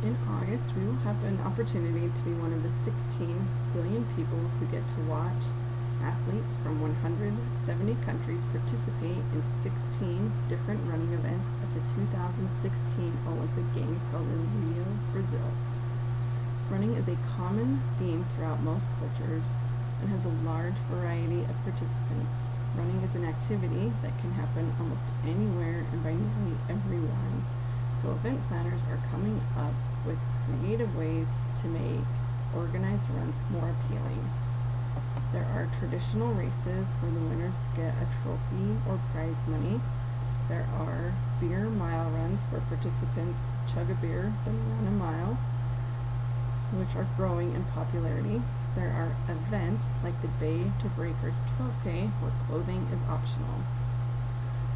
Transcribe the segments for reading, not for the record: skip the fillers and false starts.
In August, we will have an opportunity to be one of the 16 billion people who get to watch athletes from 170 countries participate in 16 different running events at the 2016 Olympic Games held in Rio, Brazil. Running is a common theme throughout most cultures and has a large variety of participants. Running is an activity that can happen almost anywhere and by nearly everyone. So event planners are coming up with creative ways to make organized runs more appealing. There are traditional races where the winners get a trophy or prize money. There are beer mile runs where participants chug a beer then run a mile, which are growing in popularity. There are events like the Bay to Breakers 12K where clothing is optional.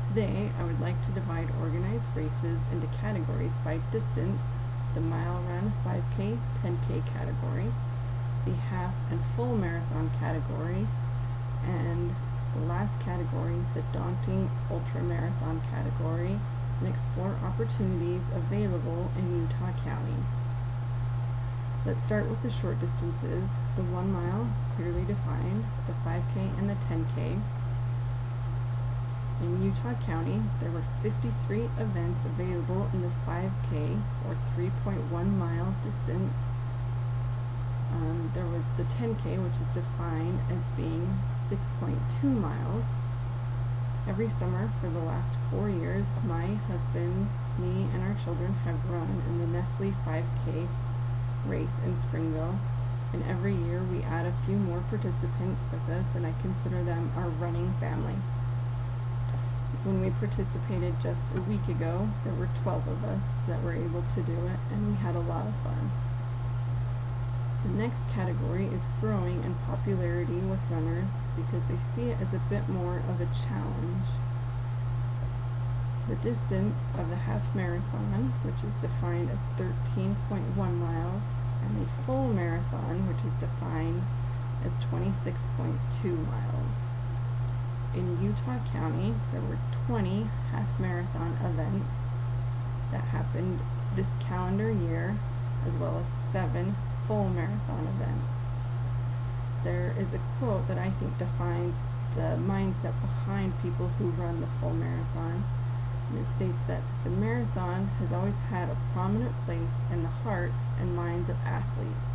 Today, I would like to divide organized races into categories by distance: the mile run, 5K, 10K category, the half and full marathon category, and the last category, the daunting ultra marathon category, and explore opportunities available in Utah County. Let's start with the short distances: the 1 mile, clearly defined, the 5K and the 10K. In Utah County, there were 53 events available in the 5K, or 3.1 mile distance. There was the 10K, which is defined as being 6.2 miles. Every summer for the last 4 years, my husband, me, and our children have run in the Nestle 5K race in Springville, and every year we add a few more participants with us, and I consider them our running family. When we participated just a week ago, there were 12 of us that were able to do it, and we had a lot of fun. The next category is growing in popularity with runners because they see it as a bit more of a challenge. The distance of the half marathon, which is defined as 13.1 miles, and the full marathon, which is defined as 26.2 miles. In Utah County, there were 20 half marathon events that happened this calendar year, as well as 7 full marathon events. There is a quote that I think defines the mindset behind people who run the full marathon, and it states that the marathon has always had a prominent place in the hearts and minds of athletes.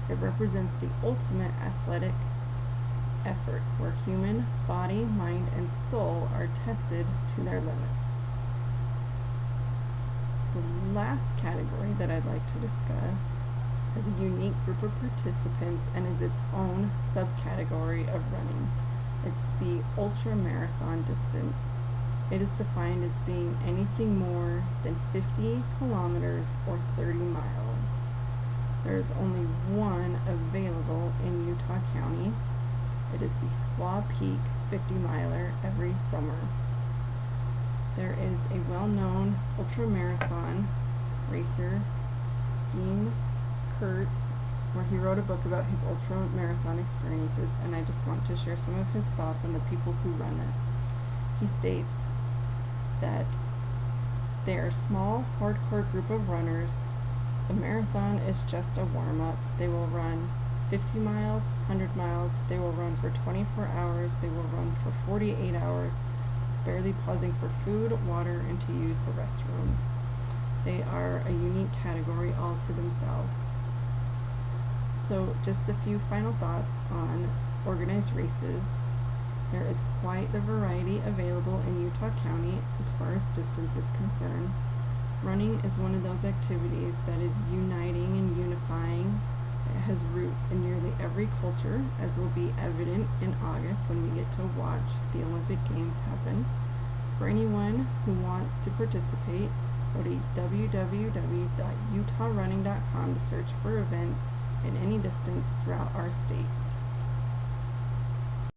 It represents the ultimate athletic effort where human body, mind, and soul are tested to their limits. The last category that I'd like to discuss is a unique group of participants and is its own subcategory of running. It's the ultra marathon distance. It is defined as being anything more than 50 kilometers or 30 miles. There is only one available in Utah County. It is the Squaw Peak 50 miler every summer. There is a well-known ultramarathon racer, Dean Kurtz, where he wrote a book about his ultramarathon experiences, and I just want to share some of his thoughts on the people who run it. He states that they are a small, hardcore group of runners. The marathon is just a warm-up. They will run 50 miles, 100 miles, they will run for 24 hours, they will run for 48 hours, barely pausing for food, water, and to use the restroom. They are a unique category all to themselves. So just a few final thoughts on organized races. There is quite the variety available in Utah County as far as distance is concerned. Running is one of those activities that is uniting and unifying. It has roots in nearly every culture, as will be evident in August when we get to watch the Olympic Games happen. For anyone who wants to participate, go to www.utahrunning.com to search for events in any distance throughout our state.